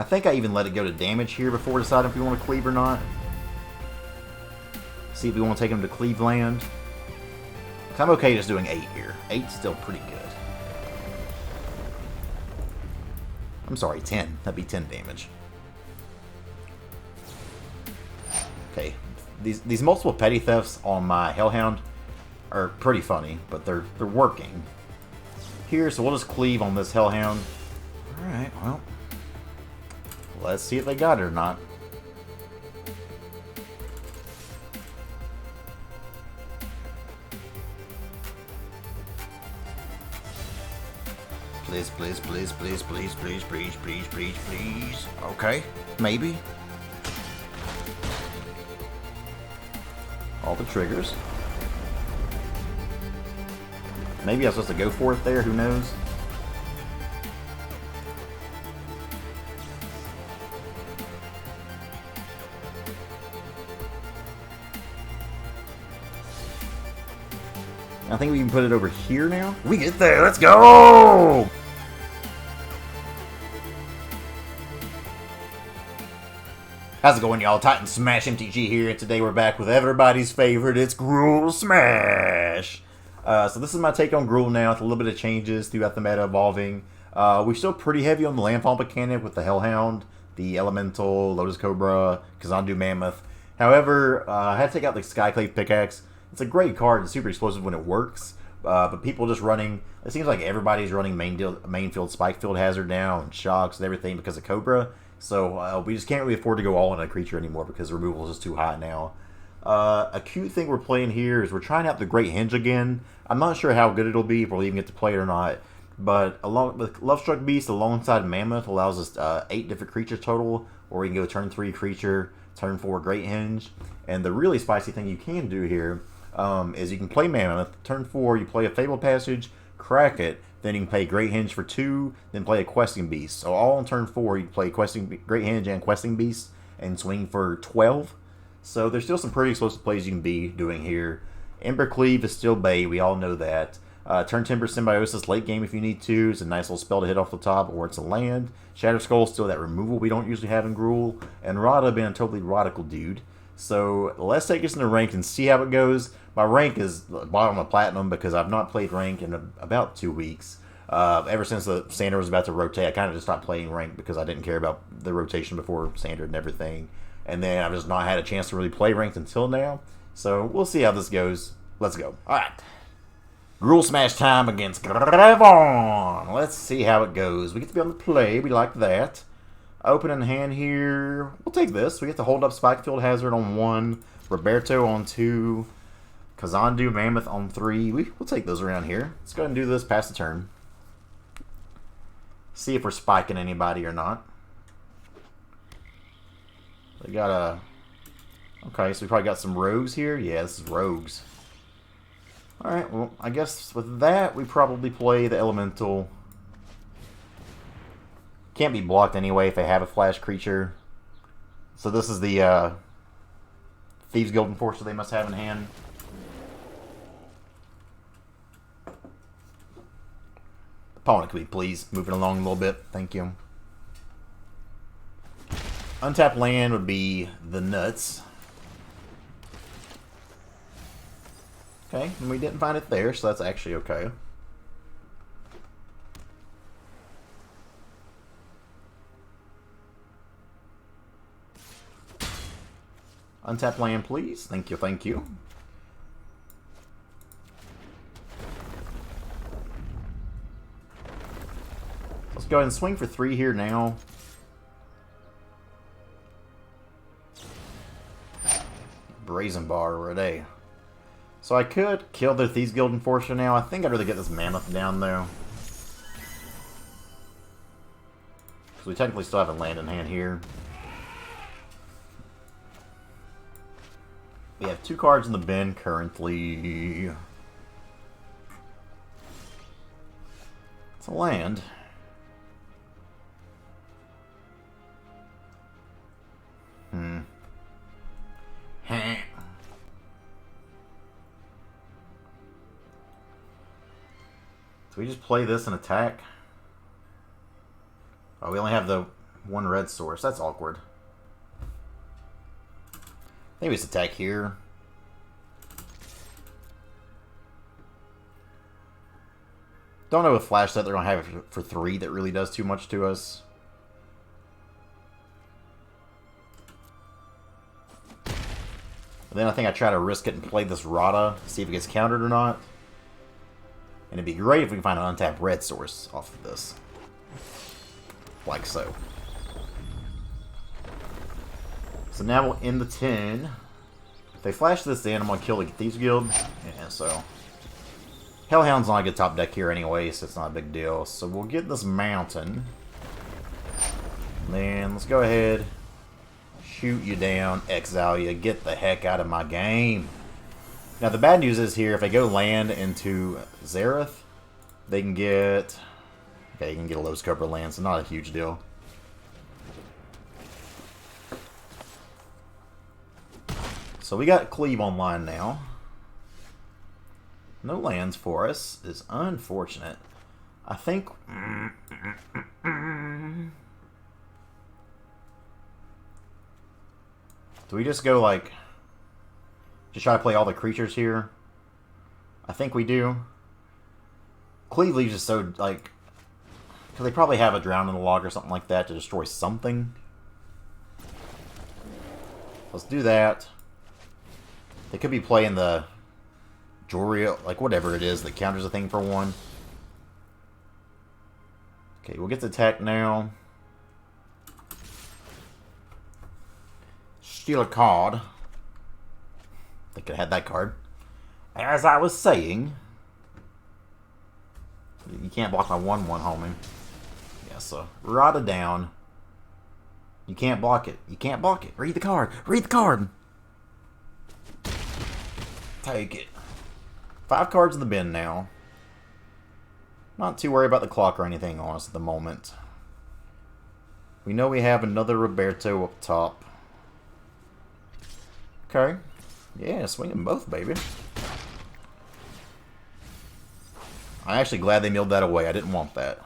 I think I even let it go to damage here before deciding if we want to cleave or not. See if we want to take him to cleave land. I'm okay just doing 8 here. 8's still pretty good. I'm sorry, 10. That'd be 10 damage. Okay, these multiple petty thefts on my Hellhound are pretty funny, but they're working. Here, so we'll just cleave on this Hellhound. Alright, well. Let's see if they got it or not. Please, please, please, please, please, please, please, please, please, please. Okay, maybe. All the triggers. Maybe I was supposed to go for it there, who knows? I think we can put it over here now. We get there, let's go! How's it going, y'all? Titan Smash MTG here, and today we're back with everybody's favorite, it's Gruul Smash! So this is my take on Gruul now, with a little bit of changes throughout the meta evolving. We're still pretty heavy on the landfall mechanic with the Hellhound, the Elemental, Lotus Cobra, Kazandu Mammoth. However, I had to take out the CLEAVE pickaxe. It's a great card, it's super explosive when it works, but people just running, it seems like everybody's running main field Spike Field Hazard now, and Shocks and everything because of Cobra. So we just can't really afford to go all in a creature anymore because removal is just too high now. A cute thing we're playing here is we're trying out the Great Henge again. I'm not sure how good it'll be if we'll even get to play it or not. But along with Lovestruck Beast alongside Mammoth allows us 8 different creatures total, or we can go turn 3 creature, turn 4 Great Henge. And the really spicy thing you can do here is you can play Mammoth, turn 4 you play a Fable Passage, crack it, then you can play Great Henge for 2, then play a Questing Beast. So all on turn 4 you play Great Henge and Questing Beast and swing for 12. So there's still some pretty explosive plays you can be doing here. Ember Cleave is still bait, we all know that. Turntimber Symbiosis late game if you need to. It's a nice little spell to hit off the top, or it's a land. Shatterskull still that removal we don't usually have in Gruul. And Rada being a totally radical dude. So let's take us into ranked and see how it goes. My rank is bottom of platinum because I've not played rank in about 2 weeks. Ever since the standard was about to rotate, I kind of just stopped playing rank because I didn't care about the rotation before standard and everything. And then I've just not had a chance to really play ranked until now. So we'll see how this goes. Let's go. Alright. Gruul Smash time against Grevon. Let's see how it goes. We get to be on the play. We like that. Open in hand here. We'll take this. We get to hold up Spike Field Hazard on 1. Roberto on 2. Kazandu Mammoth on 3. We'll take those around here. Let's go ahead and do this. Pass the turn. See if we're spiking anybody or not. They got a... Okay, so we probably got some rogues here. Yeah, this is rogues. Alright, well, I guess with that, we probably play the Elemental. Can't be blocked anyway if they have a flash creature. So this is the Thieves Guild Enforcer they must have in hand. Opponent, could we please move it along a little bit? Thank you. Untapped land would be the nuts. Okay, and we didn't find it there, so that's actually okay. Untapped land, please. Thank you, thank you. Let's go ahead and swing for 3 here now. Brazen Bar already. So I could kill the Thieves Guild Enforcer now. I think I'd rather get this Mammoth down, though. Because we technically still have a land in hand here. We have 2 cards in the bin currently. It's a land. Do we just play this and attack? Oh, we only have the One red source. That's awkward. Maybe it's attack here. Don't know with flash that they're going to have it for 3 that really does too much to us. But then I think I try to risk it and play this Rada, see if it gets countered or not. And it'd be great if we can find an untapped red source off of this. Like so. So now we'll end the 10. If they flash this in, I'm going to kill the Thieves Guild. Yeah, so... Hellhound's not a good top deck here anyway, so it's not a big deal. So we'll get this mountain. Then let's go ahead. Shoot you down, exile you, get the heck out of my game. Now the bad news is here, if they go land into Zareth, they can get... Okay, you can get a Lotus Cobra land, so not a huge deal. So we got Cleave online now. No lands for us is unfortunate. I think... Do we just go, like... Just try to play all the creatures here? I think we do. Cleave leaves is so, like... Because they probably have a Drown in the Log or something like that to destroy something. Let's do that. They could be playing the... Jewelry, like whatever it is that counters a thing for 1. Okay, we'll get the attack now. Steal a card. They could have had that card. As I was saying, you can't block my 1/1 homing. Yeah, so Rada down. You can't block it. You can't block it. Read the card. Read the card. Take it. 5 cards in the bin now. Not too worried about the clock or anything on us at the moment. We know we have another Roberto up top. Okay. Yeah, swing them both, baby. I'm actually glad they milled that away. I didn't want that.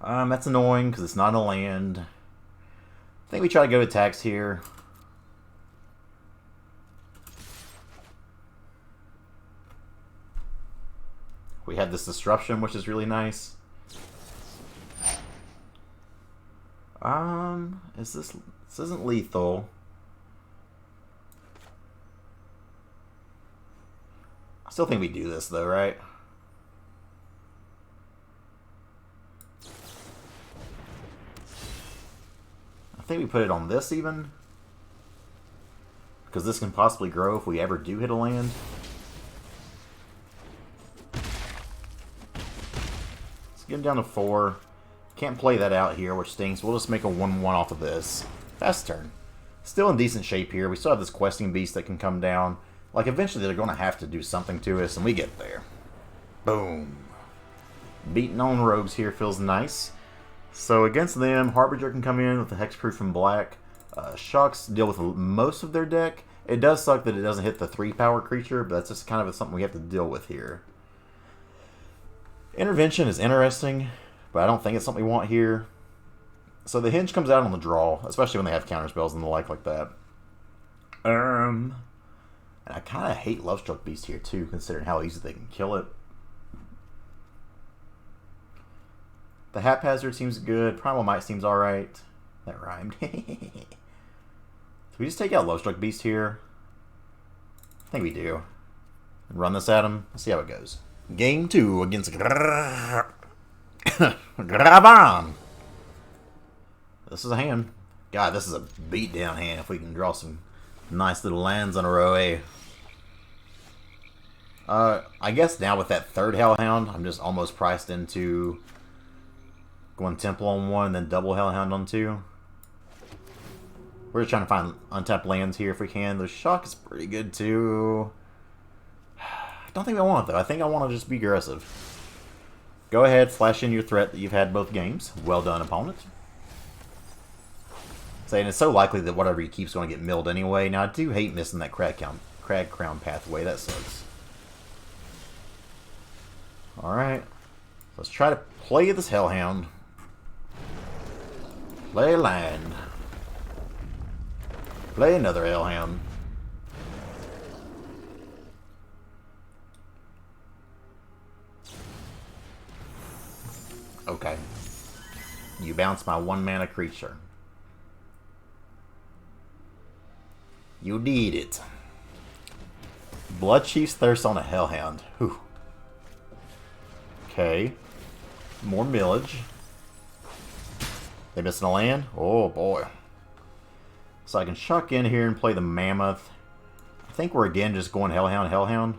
That's annoying because it's not a land. I think we try to go attacks here. We have this disruption, which is really nice. This isn't lethal. I still think we do this though, right? I think we put it on this even. Because this can possibly grow if we ever do hit a land. Get him down to 4. Can't play that out here, which stinks. We'll just make a 1/1 off of this. Fast turn. Still in decent shape here. We still have this questing beast that can come down. Like, eventually they're going to have to do something to us, and we get there. Boom. Beating on rogues here feels nice. So against them, Harbinger can come in with the Hexproof from black. Shocks deal with most of their deck. It does suck that it doesn't hit the 3-power creature, but that's just kind of something we have to deal with here. Intervention is interesting, but I don't think it's something we want here. So the Henge comes out on the draw, especially when they have counter spells and the like that. And I kind of hate Lovestruck Beast here too, considering how easy they can kill it. The Haphazard seems good. Primal Might seems alright. That rhymed. So we just take out Lovestruck Beast here? I think we do. And run this at him. Let's see how it goes. Game 2 against Graban. This is a hand. God, this is a beatdown hand if we can draw some nice little lands in a row, eh? I guess now with that 3rd Hellhound, I'm just almost priced into going Temple on 1 and then double Hellhound on 2. We're just trying to find untapped lands here if we can. The Shock is pretty good too. I don't think I want it though. I think I want to just be aggressive. Go ahead, flash in your threat that you've had both games. Well done, opponent. Saying it's so likely that whatever you keep is going to get milled anyway. Now I do hate missing that Crag Crown pathway. That sucks. Alright. Let's try to play this Hellhound. Play land. Play another Hellhound. Okay. You bounce my 1-mana creature. You need it. Bloodchief's Thirst on a Hellhound. Whew. Okay. More millage. They missing a land? Oh boy. So I can chuck in here and play the Mammoth. I think we're again just going Hellhound, Hellhound.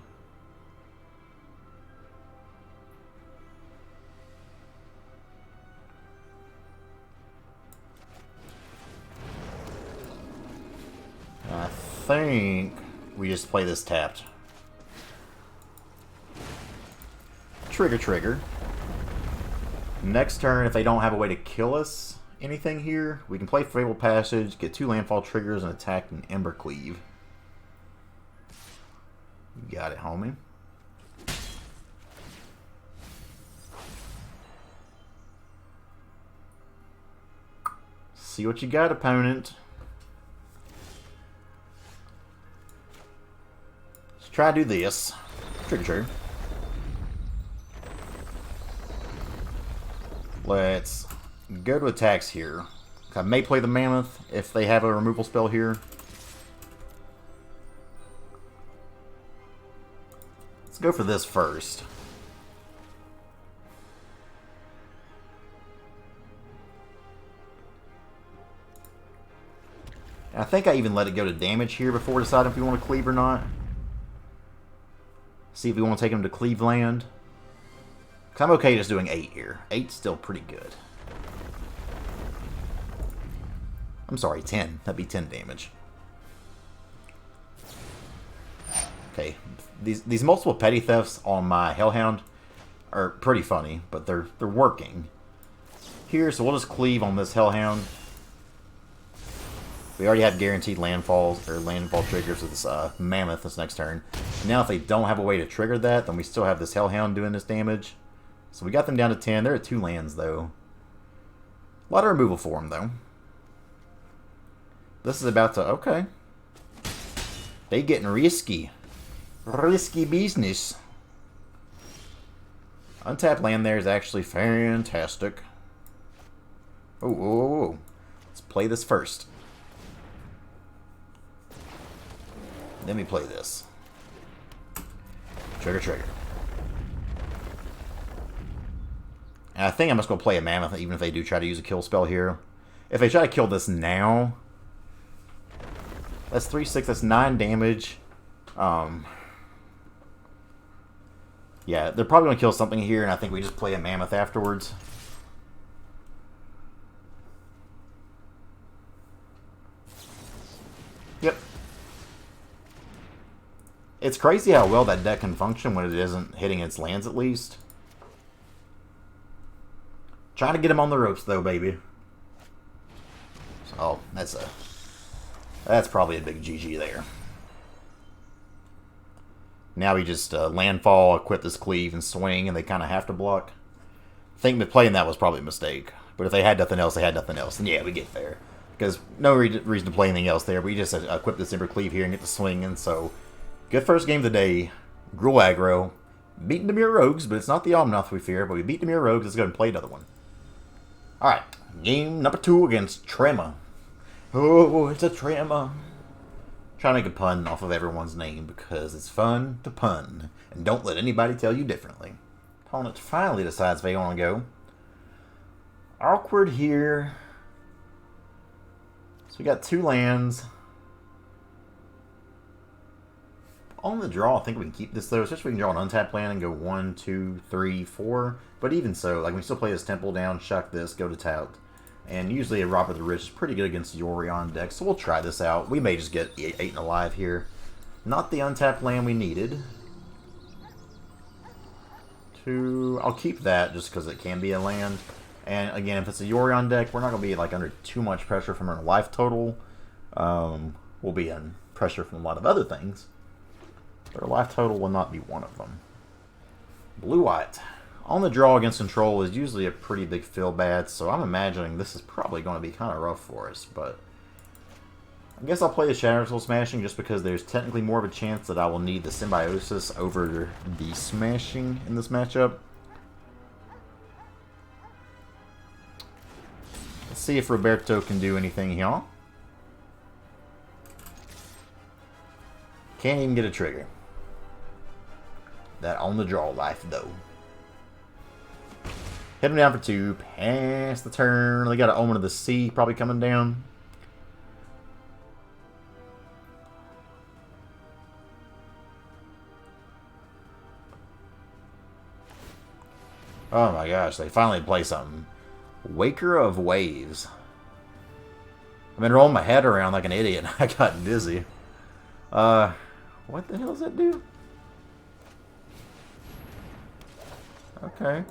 I think we just play this tapped. Trigger, trigger. Next turn, if they don't have a way to kill us anything here, we can play Fabled Passage, get 2 landfall triggers, and attack an Ember Cleave. You got it, homie. See what you got, opponent. Let's try to do this. Trigger, trigger. Let's go to attacks here. I may play the Mammoth if they have a removal spell here. Let's go for this first. And I think I even let it go to damage here before deciding if we want to cleave or not. See if we want to take him to cleave land. I'm okay just doing 8 here. 8's still pretty good. I'm sorry, 10. That'd be 10 damage. Okay, these multiple petty thefts on my Hellhound are pretty funny, but they're working. Here, so we'll just cleave on this Hellhound. We already have guaranteed landfalls or landfall triggers with this Mammoth this next turn. Now, if they don't have a way to trigger that, then we still have this Hellhound doing this damage. So we got them down to 10. They're at 2 lands, though. A lot of removal for them, though. This is about to... Okay. They getting risky. Risky business. Untapped land there is actually fantastic. Oh, oh, oh, oh. Let's play this first. Then we play this. Trigger, trigger. And I think I'm just going to play a Mammoth, even if they do try to use a kill spell here. If they try to kill this now, that's 3/6, that's 9 damage. Yeah, they're probably going to kill something here, and I think we just play a Mammoth afterwards. Yep. It's crazy how well that deck can function when it isn't hitting its lands, at least. Trying to get him on the ropes, though, baby. So, that's probably a big GG there. Now we just landfall, equip this cleave, and swing, and they kind of have to block. I think that playing that was probably a mistake. But if they had nothing else, they had nothing else. And yeah, we get there. Because no reason to play anything else there. We just equip this Ember Cleave here and get the swing. And so, good first game of the day. Gruul Aggro. Beating Dimir Rogues, but it's not the Omnath we fear. But we beat Dimir Rogues. Let's go and play another one. Alright, game number 2 against Tremor. Oh, it's a Tremor. Trying to make a pun off of everyone's name because it's fun to pun. And don't let anybody tell you differently. Opponent finally decides they want to go. Awkward here. So we got 2 lands. On the draw, I think we can keep this though. Especially we can draw an untapped land and go 1, 2, 3, 4. But even so, like we still play this Temple down, chuck this, go to tout. And usually a Robert the Rich is pretty good against the Yorion deck, so we'll try this out. We may just get 8 and alive here. Not the untapped land we needed. I'll keep that just because it can be a land. And again, if it's a Yorion deck, we're not going to be like under too much pressure from our life total. We'll be in pressure from a lot of other things. But our life total will not be one of them. Blue-white. On the draw against control is usually a pretty big feel bad, so I'm imagining this is probably going to be kind of rough for us, but I guess I'll play the Shatterskull Smashing just because there's technically more of a chance that I will need the Symbiosis over the Smashing in this matchup. Let's see if Roberto can do anything here. Can't even get a trigger. That on the draw life, though. Hit him down for 2. Pass the turn. They got an Omen of the Sea probably coming down. Oh my gosh, they finally play something. Waker of Waves. I've been rolling my head around like an idiot. I got dizzy. What the hell does that do? Okay.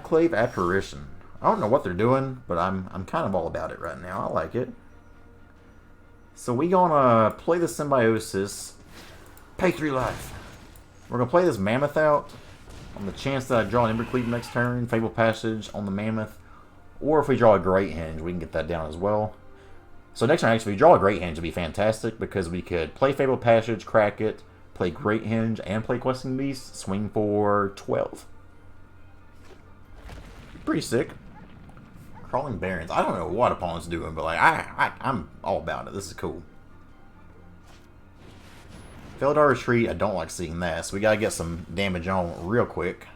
CLEAVE Apparition. I don't know what they're doing, but I'm kind of all about it right now. I like it. So we gonna play the Symbiosis. Pay 3 life. We're gonna play this Mammoth out on the chance that I draw an Embercleave next turn, Fable Passage on the Mammoth, or if we draw a Great Henge, we can get that down as well. So next turn, actually, if we draw a Great Henge, would be fantastic because we could play Fable Passage, crack it, play Great Henge, and play Questing Beast, swing for 12. Pretty sick. Crawling Barrens. I don't know what opponent's doing, but like I'm all about it. This is cool. Felidar Retreat, I don't like seeing that, so we gotta get some damage on real quick.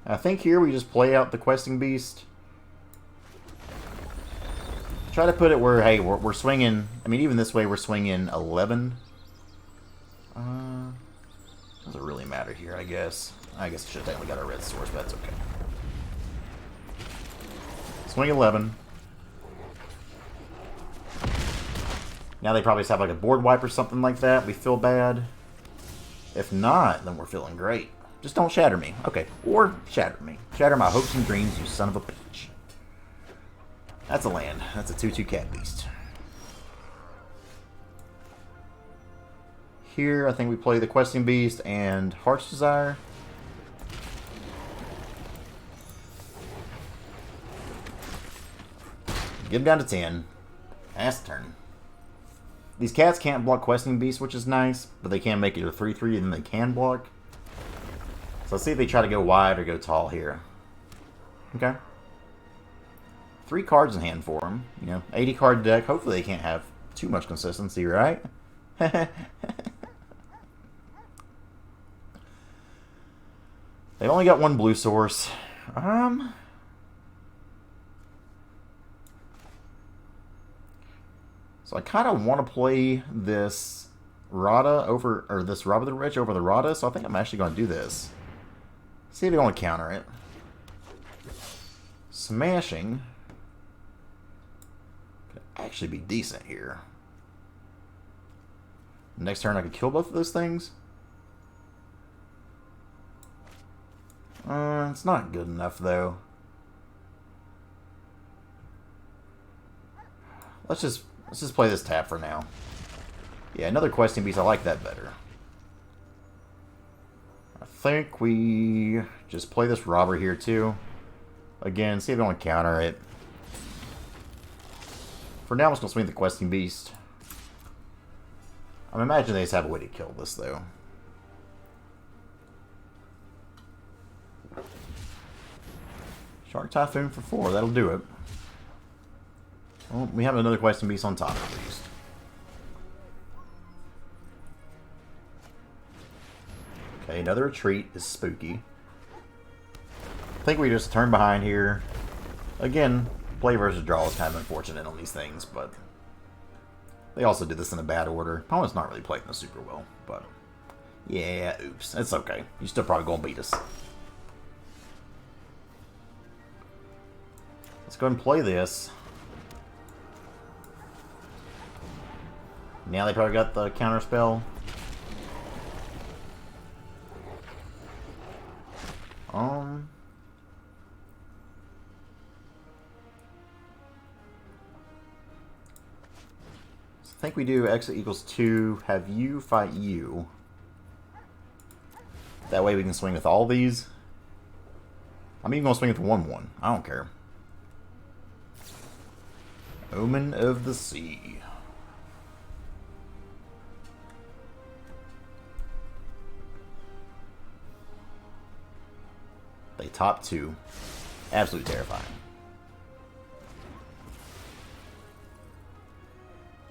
I think here we just play out the Questing Beast. Try to put it where, hey, we're swinging, I mean, even this way we're swinging 11. Doesn't really matter here, I guess. I guess I should have technically got a red source, but that's okay. Swing 11. Now they probably just have like a board wipe or something like that. We feel bad. If not, then we're feeling great. Just don't shatter me. Okay. Or shatter me. Shatter my hopes and dreams, you son of a bitch. That's a land. That's a 2/2 cat beast. Here, I think we play the Questing Beast and Heart's Desire. Get him down to 10. Pass the turn. These cats can't block Questing Beast, which is nice, but they can make it a 3/3 and then they can block. So let's see if they try to go wide or go tall here. Okay. 3 cards in hand for them. You know, 80 card deck. Hopefully they can't have too much consistency, right? They've only got 1 blue source. So I kind of want to play this Rada over, or this Rob the Rich over the Rada, so I think I'm actually going to do this. See if they want to counter it. Smashing could actually be decent here. Next turn I could kill both of those things. It's not good enough though. Let's just play this tap for now. Yeah, another Questing Beast. I like that better. I think we just play this Robber here too. Again, see if they want to counter it. For now, I'm just going to swing the Questing Beast. I'm imagining they just have a way to kill this though. Shark Typhoon for 4. That'll do it. Well, we have another Questing Beast on top at least. Okay, another retreat is spooky. I think we just turn behind here. Again, play versus draw is kind of unfortunate on these things, but they also did this in a bad order. Opponent's not really playing this super well, but yeah, oops. It's okay. You're still probably going to beat us. Let's go ahead and play this. Now they probably got the counter spell. So I think we do exit equals 2, have you fight you. That way we can swing with all these. I'm even going to swing with 1/1. I don't care. Omen of the Sea. They top 2. Absolutely terrifying.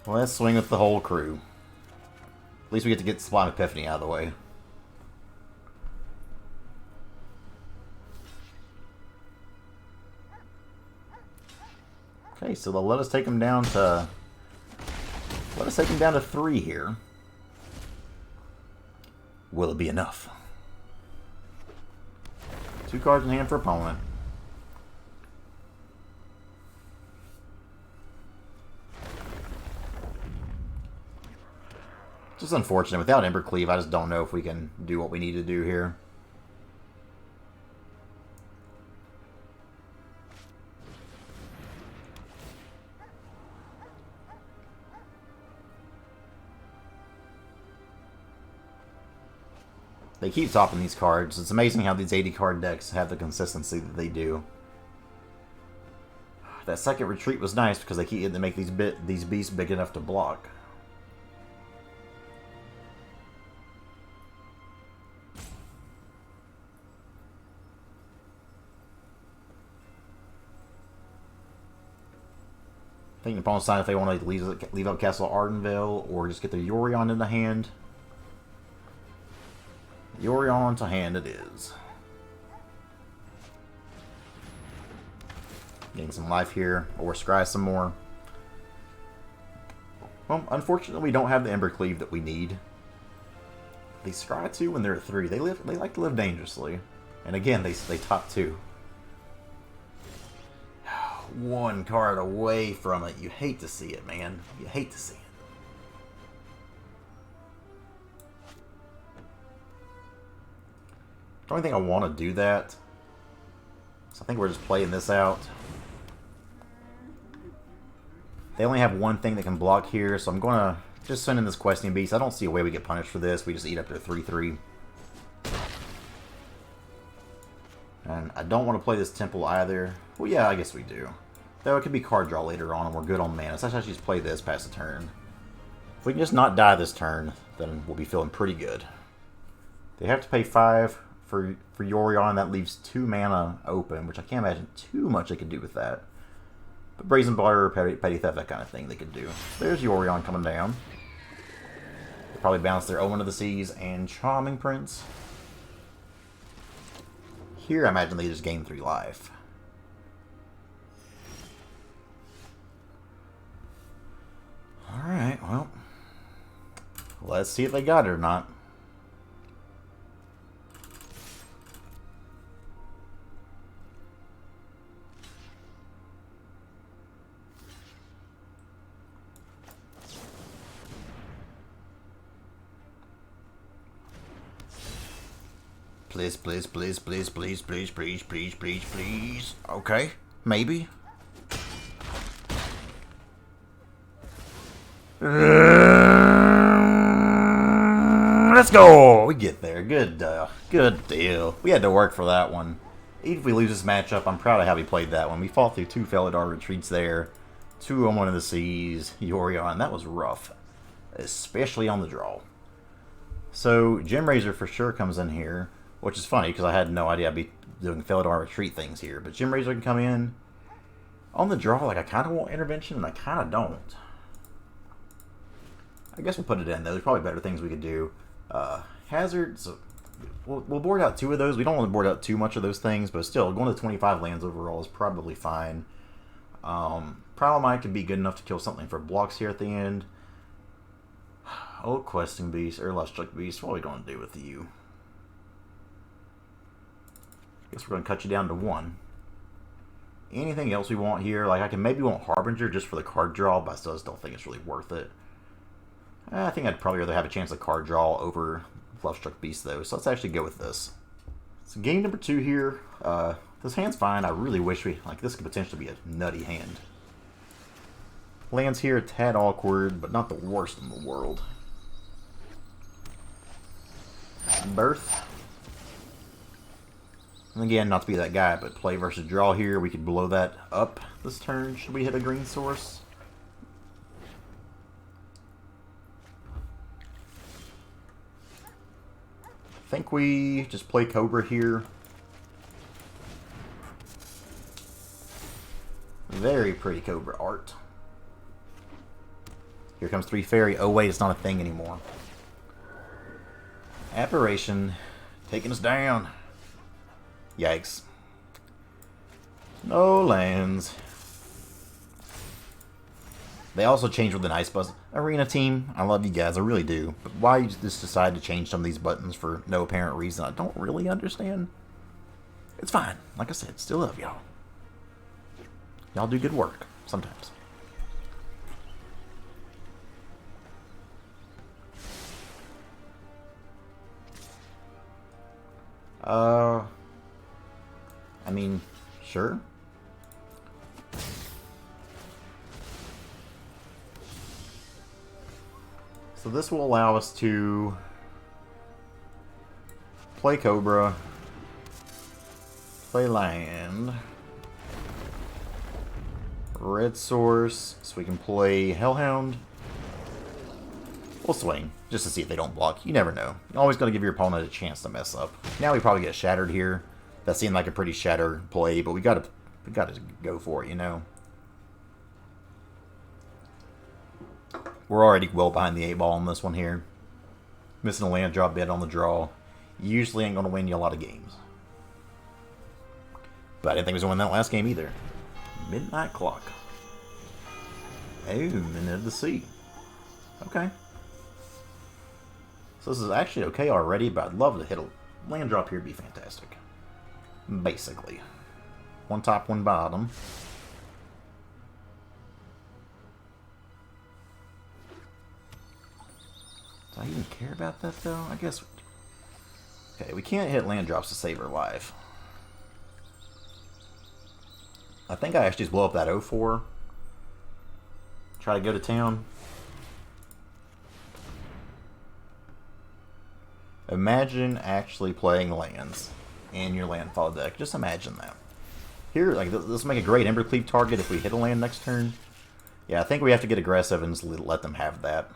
Well, let's swing with the whole crew. At least we get to get Sublime Epiphany out of the way. Okay, so they'll let us take them down to... Let us take them down to 3 here. Will it be enough? 2 cards in hand for opponent. Just unfortunate. Without Ember Cleave, I just don't know if we can do what we need to do here. They keep topping these cards. It's amazing how these 80 card decks have the consistency that they do. That second retreat was nice because they keep getting to make these beasts big enough to block. I think the opponent's decide if they want to leave out Castle Ardenvale or just get their Yorion in the hand. Yorion to hand it is. Getting some life here, or scry some more. Well, unfortunately, we don't have the Ember Cleave that we need. They scry 2 when they're at 3. They like to live dangerously, and again, they top 2. 1 card away from it. You hate to see it, man. You hate to see it. I don't think I want to do that. So I think we're just playing this out. They only have 1 thing that can block here, so I'm going to just send in this Questing Beast. I don't see a way we get punished for this. We just eat up their 3/3. And I don't want to play this Temple either. Well, yeah, I guess we do. Though it could be card draw later on, and we're good on mana. So let's actually just play this past the turn. If we can just not die this turn, then we'll be feeling pretty good. They have to pay 5 for Yorion. That leaves 2 mana open, which I can't imagine too much they could do with that. But Brazen Blotter, Petty Theft, that kind of thing they could do. There's Yorion coming down. They probably bounce their Omen of the Seas and Charming Prince. Here, I imagine they just gain 3 life. Alright, well. Let's see if they got it or not. Please, please, please, please, please, please, please, please, please, please. Okay, maybe. Let's go! We get there. Good good deal. We had to work for that one. Even if we lose this matchup, I'm proud of how we played that one. We fought through 2 Felidar retreats there. 2 on One of the Seas. Yorion. That was rough. Especially on the draw. So, Gem Razor for sure comes in here. Which is funny, because I had no idea I'd be doing Felidar retreat things here. But Gem Razor can come in. On the draw, like, I kind of want intervention, and I kind of don't. I guess we'll put it in, though. There's probably better things we could do. Hazards, we'll board out 2 of those. We don't want to board out too much of those things, but still, going to 25 lands overall is probably fine. Prowlmite could be good enough to kill something for blocks here at the end. Oh, Questing Beast, or Lustruck Beast, what are we going to do with you? Guess we're going to cut you down to 1. Anything else we want here? Like, I can maybe want Harbinger just for the card draw, but I still don't think it's really worth it. I think I'd probably rather have a chance of card draw over Lustruck Beast, though. So let's actually go with this. So game number 2 here. This hand's fine. I really wish this could potentially be a nutty hand. Lands here, a tad awkward, but not the worst in the world. Birth. And again, not to be that guy, but play versus draw here. We could blow that up this turn. Should we hit a green source? I think we just play Cobra here. Very pretty Cobra art. Here comes 3 fairy. Oh wait, it's not a thing anymore. Apparition taking us down. Yikes. No lands. They also changed with the Nice Buzz Arena team. I love you guys, I really do. But why you just decide to change some of these buttons for no apparent reason, I don't really understand. It's fine. Like I said, still love y'all. Y'all do good work sometimes. I mean, sure. So this will allow us to play Cobra, play land, red source, so we can play Hellhound. We'll swing, just to see if they don't block. You never know. You're always going to give your opponent a chance to mess up. Now we probably get shattered here. That seemed like a pretty shatter play, but we gotta go for it, you know. We're already well behind the 8-ball on this one here. Missing a land drop bid on the draw. Usually ain't going to win you a lot of games. But I didn't think he was going to win that last game either. Midnight Clock. Oh, Minute of the Sea. Okay. So this is actually okay already, but I'd love to hit a land drop here. Would be fantastic. Basically. One top, one bottom. Do I even care about that, though? I guess... Okay, we can't hit land drops to save our life. I think I actually just blow up that 0-4. Try to go to town. Imagine actually playing lands in your landfall deck. Just imagine that. Here, like, this will make a great Embercleave target if we hit a land next turn. Yeah, I think we have to get aggressive and just let them have that.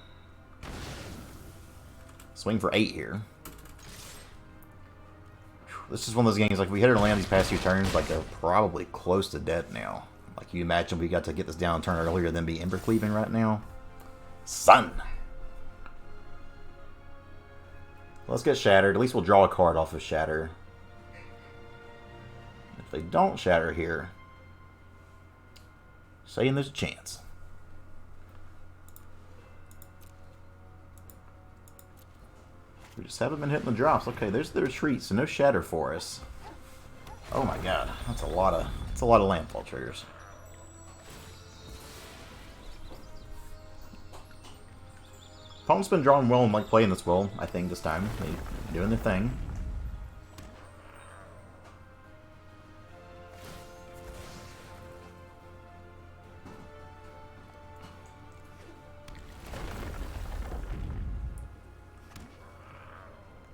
Swing for 8 here. This is one of those games, like, we hit a land these past few turns, like, they're probably close to dead now. Like, you imagine we got to get this down turn earlier than be Embercleaving right now. Son! Let's get shattered. At least we'll draw a card off of shatter. If they don't shatter here, saying there's a chance. We just haven't been hitting the drops. Okay, there's the retreat, so no shatter for us. Oh my god, that's a lot of landfall triggers. Opponent's been drawing well and like playing this well, I think, this time. They're doing their thing.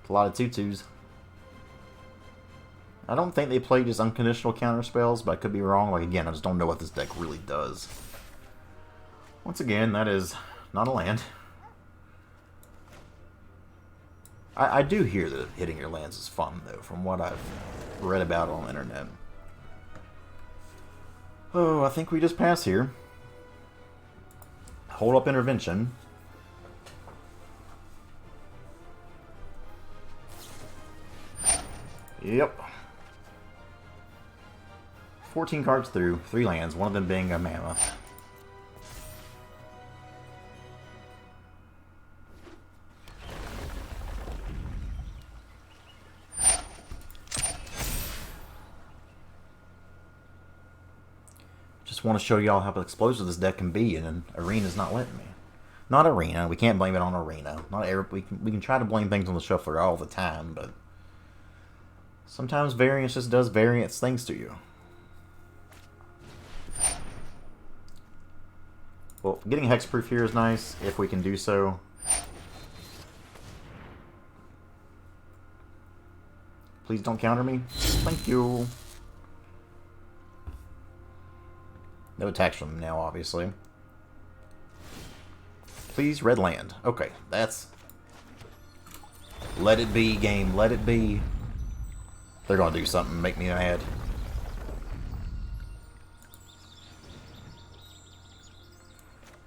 A lot of 2/2s. I don't think they play just unconditional counter spells, but I could be wrong. Like, again, I just don't know what this deck really does. Once again, that is not a land. I do hear that hitting your lands is fun, though, from what I've read about on the internet. Oh, I think we just pass here. Hold up intervention. Yep. 14 cards through, 3 lands, one of them being a mammoth. Just want to show y'all how explosive this deck can be, and Arena's not letting me. Not Arena, we can't blame it on Arena. Not every, we can try to blame things on the shuffler all the time, but sometimes variance just does variance things to you. Well, getting hexproof here is nice, if we can do so. Please don't counter me. Thank Thank you. No attacks from them now, obviously. Please, red land. Okay, that's... Let it be, game. Let it be. They're gonna do something make me mad.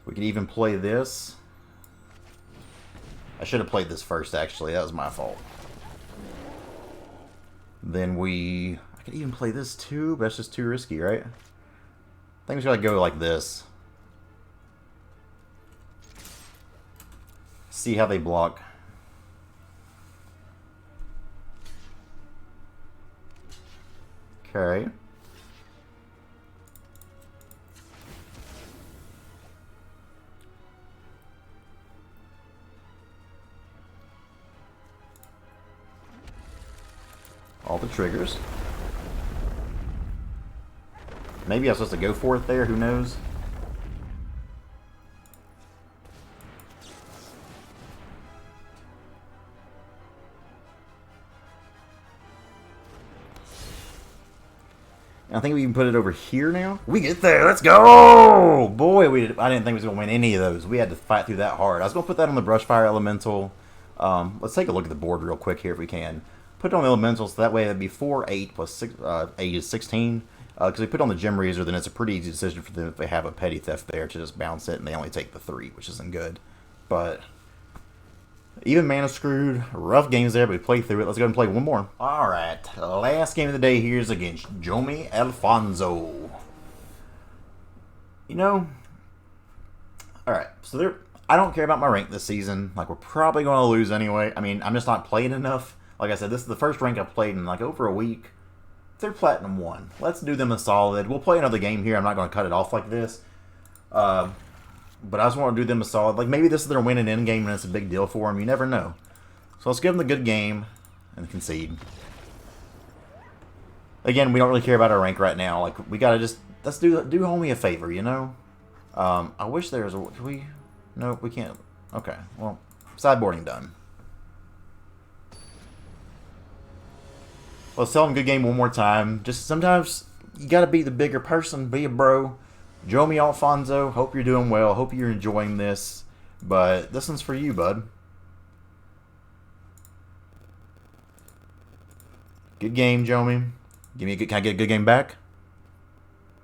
We could even play this. I should have played this first, actually. That was my fault. Then I could even play this too, but that's just too risky, right? I think we should go like this. See how they block. Okay. All the triggers. Maybe I was supposed to go for it there, who knows? I think we can put it over here now. We get there. Let's go! Boy, I didn't think we was going to win any of those. We had to fight through that hard. I was going to put that on the Brushfire Elemental. Let's take a look at the board real quick here if we can. Put it on the Elementals, so that way that'd be 4, 8, plus 6, 8 is 16. Because we put on the Gem Razor, then it's a pretty easy decision for them if they have a Petty Theft there to just bounce it, and they only take the 3, which isn't good. But even mana screwed, rough games there, but we play through it. Let's go ahead and play one more. Alright, last game of the day here is against Jomi Alfonso. You know, alright, so I don't care about my rank this season. Like, we're probably going to lose anyway. I mean, I'm just not playing enough. Like I said, this is the first rank I've played in like over a week. They're Platinum 1. Let's do them a solid. We'll play another game here. I'm not going to cut it off like this. But I just want to do them a solid. Like, maybe this is their winning end game and it's a big deal for them. You never know. So let's give them the good game and concede. Again, we don't really care about our rank right now. Like, we got to just... Let's do homie a favor, you know? I wish there was a... Can we... No, we can't. Okay, well, sideboarding done. Let's tell them good game one more time. Just sometimes you got to be the bigger person, be a bro. Jomi Alfonso, hope you're doing well. Hope you're enjoying this. But this one's for you, bud. Good game, Jomi. Give me a good. Can I get a good game back?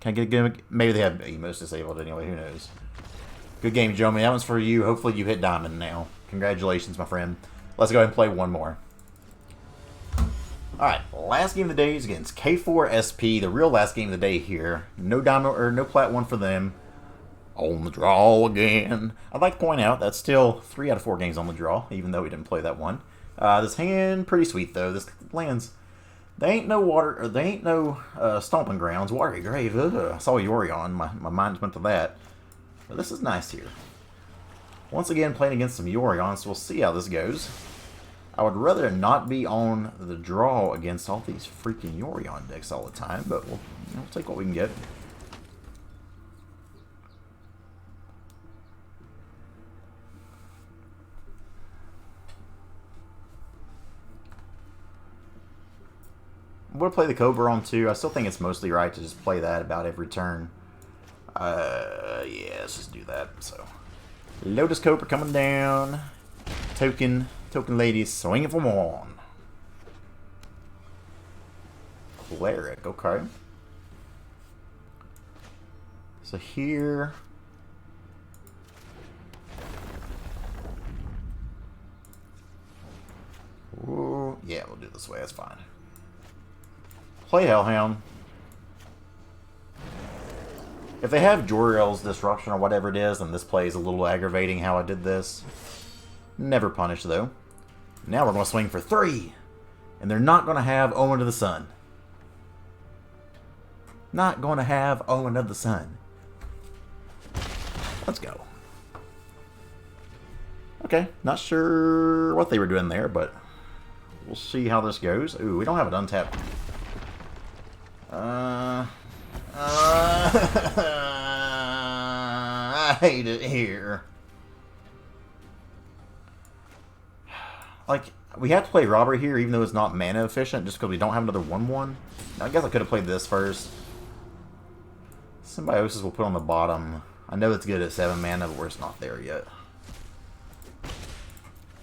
Can I get a good? Maybe they have emotes disabled anyway. Who knows? Good game, Jomi. That one's for you. Hopefully you hit diamond now. Congratulations, my friend. Let's go ahead and play one more. Alright, last game of the day is against K4SP, the real last game of the day here. No diamond or no plat 1 for them. On the draw again. I'd like to point out that's still 3 out of 4 games on the draw, even though we didn't play that one. This hand, pretty sweet though. This lands. They ain't no water, or they ain't no stomping grounds. Watery Grave. Ugh. I saw Yorion. My mind went to that. But this is nice here. Once again, playing against some Yorion, so we'll see how this goes. I would rather not be on the draw against all these freaking Yorion decks all the time, but we'll take what we can get. I'm going to play the Cobra on too. I still think it's mostly right to just play that about every turn. Yeah, let's just do that. So, Lotus Cobra coming down. Token ladies swinging from on. Cleric, okay. So here. Ooh, yeah, we'll do it this way, that's fine. Play Hellhound. If they have Jor-El's Disruption or whatever it is, then this play is a little aggravating how I did this. Never punish, though. Now we're going to swing for 3. And they're not going to have Omen of the Sun. Not going to have Omen of the Sun. Let's go. Okay, not sure what they were doing there, but we'll see how this goes. Ooh, we don't have it untapped. I hate it here. Like, We have to play Robber here, even though it's not mana efficient, just because we don't have another 1/1. I guess I could have played this first. Symbiosis we'll put on the bottom. I know it's good at 7 mana, but we're just not there yet.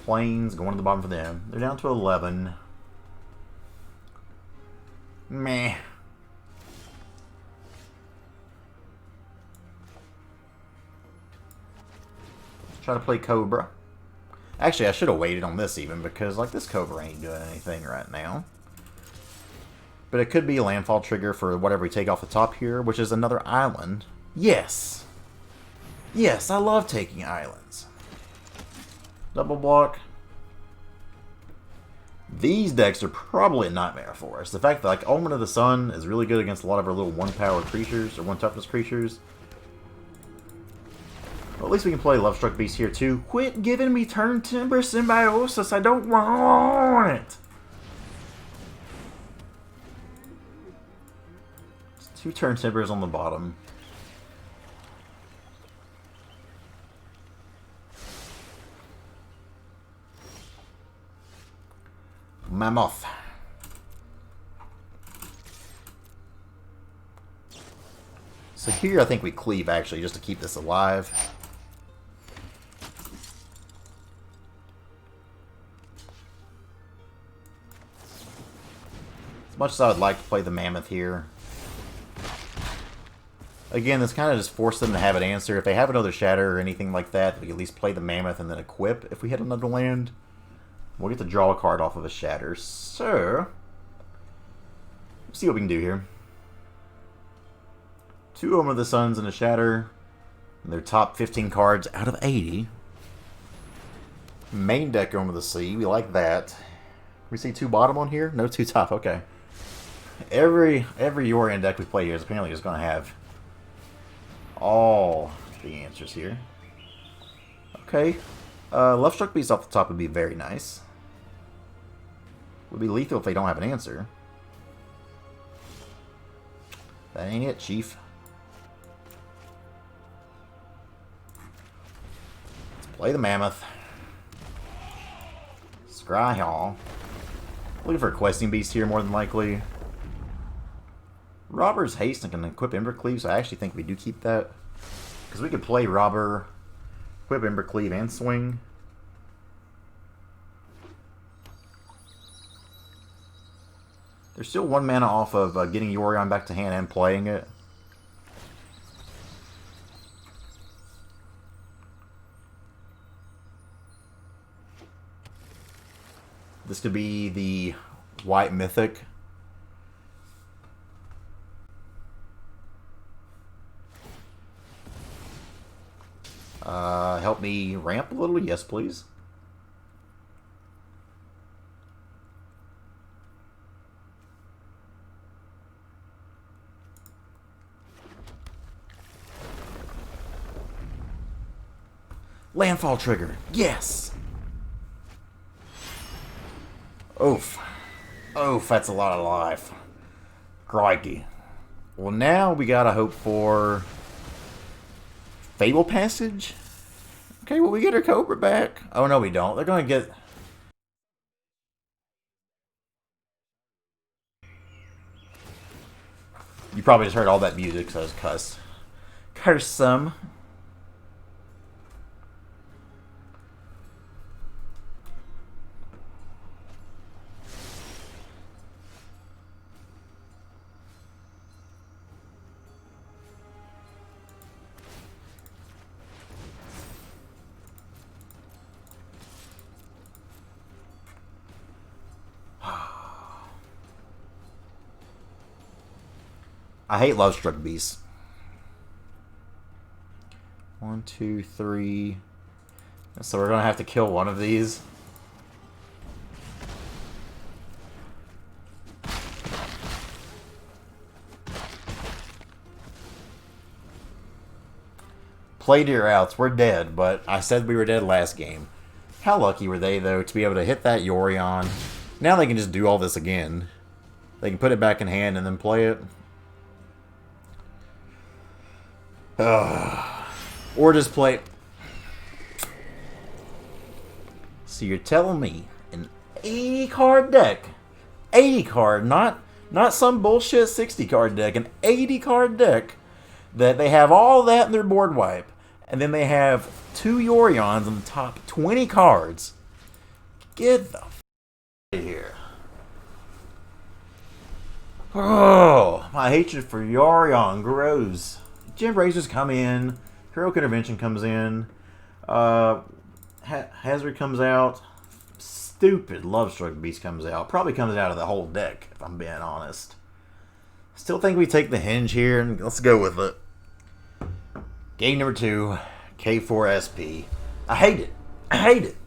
Plains going to the bottom for them. They're down to 11. Meh. Try to play Cobra. Actually, I should have waited on this even, because like this Cobra ain't doing anything right now. But it could be a landfall trigger for whatever we take off the top here, which is another island. Yes! Yes, I love taking islands. Double block. These decks are probably a nightmare for us. The fact that like Omen of the Sun is really good against a lot of our little 1-power creatures, or 1-toughness creatures. Well, at least we can play Lovestruck Beast here too. Quit giving me Turntimber Symbiosis, I don't want it! 2 Turntimbers on the bottom. Mammoth. So here I think we cleave actually just to keep this alive. As much as I would like to play the Mammoth here. Again, this kind of just forced them to have an answer. If they have another Shatter or anything like that, we can at least play the Mammoth and then equip if we hit another land. We'll get to draw a card off of a Shatter. So, let's see what we can do here. 2 Omen of the Suns and a Shatter. And their top 15 cards out of 80. Main deck Omen of the Sea. We like that. We see 2 bottom on here? No 2 top. Okay. Every Yorion deck we play here is apparently just going to have all the answers here. Okay. Lovestruck Beast off the top would be very nice. Would be lethal if they don't have an answer. That ain't it, Chief. Let's play the Mammoth. Scry Hall. Looking for a Questing Beast here more than likely. Robber's haste and can equip Embercleave, so I actually think we do keep that. Because we could play Robber, equip Embercleave, and swing. There's still 1 mana off of getting Yorion back to hand and playing it. This could be the White Mythic. Help me ramp a little? Yes, please. Landfall trigger. Yes! Oof. Oof, that's a lot of life. Crikey. Well, now we gotta hope for Fable Passage? Okay, well, we get our Cobra back. Oh, no, we don't. They're gonna get... You probably just heard all that music, so I was cussed. Curse some. I hate Lovestruck Beasts. 1, 2, 3. So we're gonna have to kill one of these. Play to your outs. We're dead, but I said we were dead last game. How lucky were they, though, to be able to hit that Yorion? Now they can just do all this again. They can put it back in hand and then play it. Or just play... So you're telling me an 80 card deck. 80 card, not some bullshit 60 card deck. An 80 card deck that they have all that in their board wipe. And then they have 2 Yorions on the top 20 cards. Get the f out of here. Oh, my hatred for Yorion grows. Gem Razors come in. Heroic Intervention comes in. Hazard comes out. Stupid Lovestruck Beast comes out. Probably comes out of the whole deck, if I'm being honest. Still think we take the Henge here, and let's go with it. Game number 2, K4SP. I hate it. I hate it.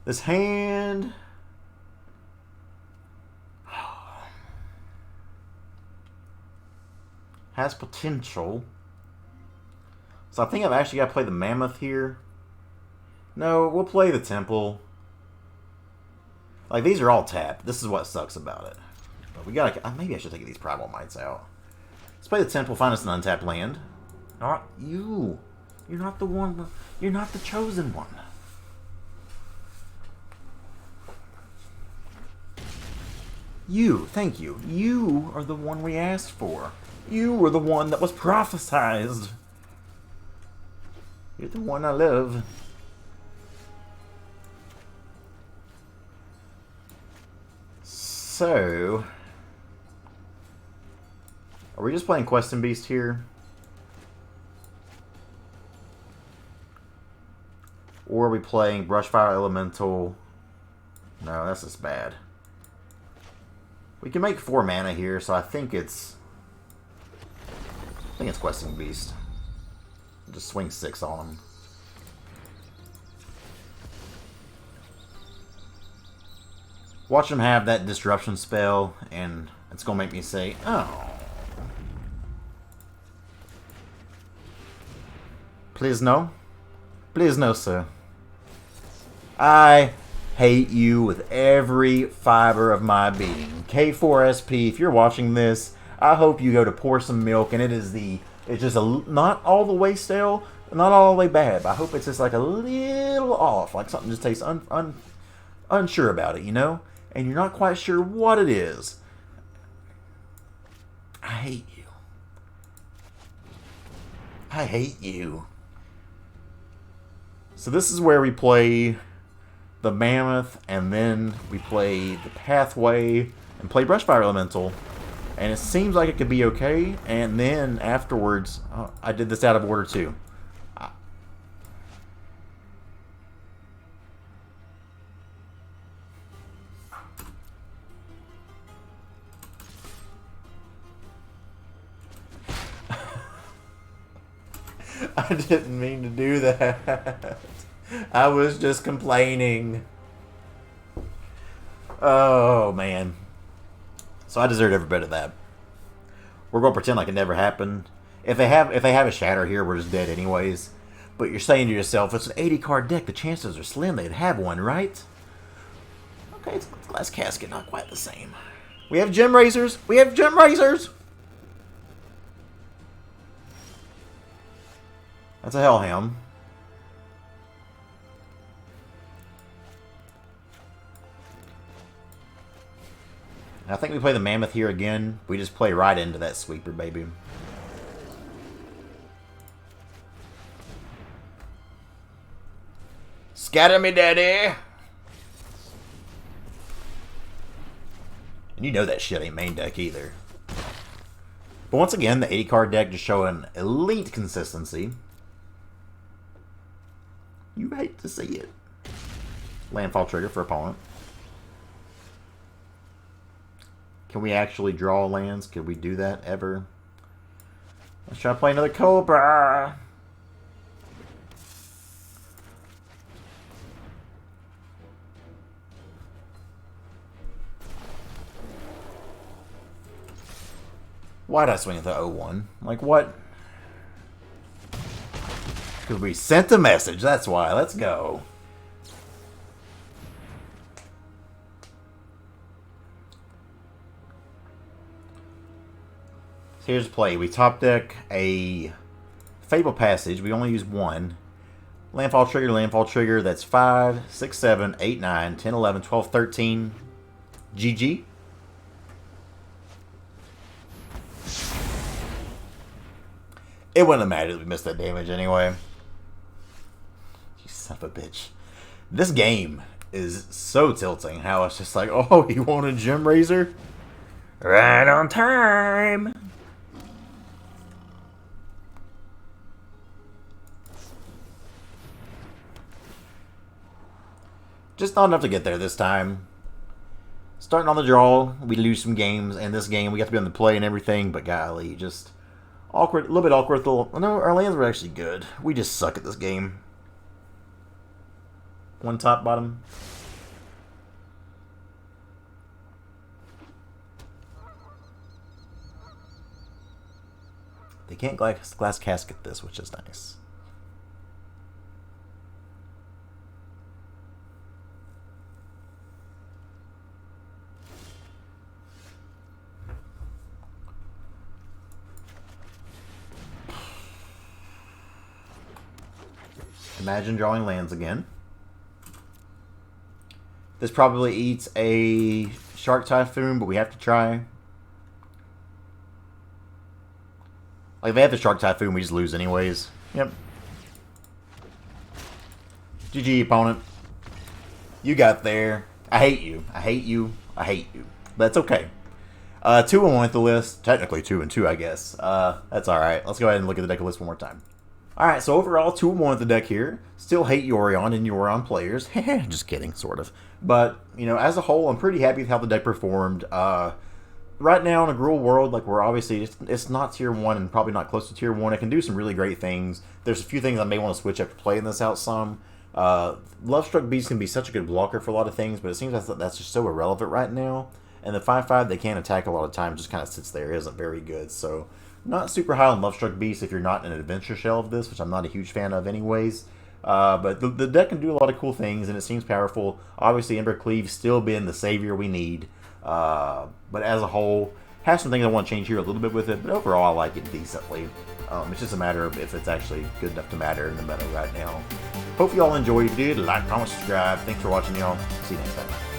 This hand has potential. So I think I've actually got to play the Mammoth here. No, we'll play the Temple. Like, these are all tapped. This is what sucks about it. But we gotta... Maybe I should take these Primal Mites out. Let's play the Temple, find us an untapped land. Not you. You're not the one... You're not the chosen one. You. Thank you. You are the one we asked for. You were the one that was prophesized. You're the one I love. So, are we just playing Quest and Beast here? Or are we playing Brushfire Elemental? No, that's just bad. We can make 4 mana here, so I think it's Quest and Beast. Just swing 6 on them. Watch them have that disruption spell, and it's going to make me say, oh. Please no. Please no, sir. I hate you with every fiber of my being. K4SP, if you're watching this, I hope you go to pour some milk, and it's just not all the way stale, not all the way bad, but I hope it's just like a little off, like something just tastes unsure about it, you know? And you're not quite sure what it is. I hate you. I hate you. So this is where we play the Mammoth, and then we play the Pathway, and play Brushfire Elemental. And it seems like it could be okay, and then afterwards, I did this out of order too. I didn't mean to do that. I was just complaining. Oh, man. So I deserved every bit of that. We're going to pretend like it never happened. If they have a Shatter here, we're just dead anyways. But you're saying to yourself, it's an 80 card deck. The chances are slim they'd have one, right? Okay, it's Glass Casket, not quite the same. We have Gem Razors. We have Gem Razors. That's a Hellhound. I think we play the Mammoth here again. We just play right into that sweeper, baby. Scatter me, daddy! And you know that shit ain't main deck either. But once again, the 80 card deck just showing elite consistency. You hate to see it. Landfall trigger for opponent. Can we actually draw lands? Could we do that ever? Let's try to play another Cobra. Why'd I swing at the 0-1? Like, what? Because we sent a message, that's why. Let's go. Here's the play. We top deck a Fable Passage. We only use 1. Landfall trigger. That's 5, 6, 7, 8, 9, 10, 11, 12, 13. GG. It wouldn't have mattered if we missed that damage anyway. You son of a bitch. This game is so tilting how it's just like, oh, you want a Gem Razor? Right on time. Just not enough to get there this time. Starting on the draw, we lose some games, and this game we got to be on the play and everything, but golly, just awkward, a little bit awkward. No, our lands were actually good. We just suck at this game. One top, bottom. They can't glass casket this, which is nice. Imagine drawing lands again. This probably eats a Shark Typhoon, but we have to try. Like, if they have the Shark Typhoon, we just lose anyways. Yep. GG, opponent. You got there. I hate you. I hate you. I hate you. But it's okay. 2-1 with the list. Technically 2-2, I guess. That's alright. Let's go ahead and look at the deck list one more time. Alright, so overall, 2-1 with the deck here. Still hate Yorion and Yorion players. Just kidding, sort of. But, you know, as a whole, I'm pretty happy with how the deck performed. Right now in a Gruul world, like, we're obviously, it's not tier 1 and probably not close to tier 1. It can do some really great things. There's a few things I may want to switch after playing this out some. Lovestruck Beast can be such a good blocker for a lot of things, but it seems that's just so irrelevant right now. And the 5/5 they can't attack a lot of times, just kind of sits there, isn't very good. So, not super high on Lovestruck Beast if you're not in an adventure shell of this, which I'm not a huge fan of anyways. But the deck can do a lot of cool things, and it seems powerful. Obviously, Ember Cleave still been the savior we need. But as a whole, have some things I want to change here a little bit with it, but overall I like it decently. It's just a matter of if it's actually good enough to matter in the meta right now. Hope you all enjoyed. If you did, like, comment, subscribe. Thanks for watching, y'all. See you next time.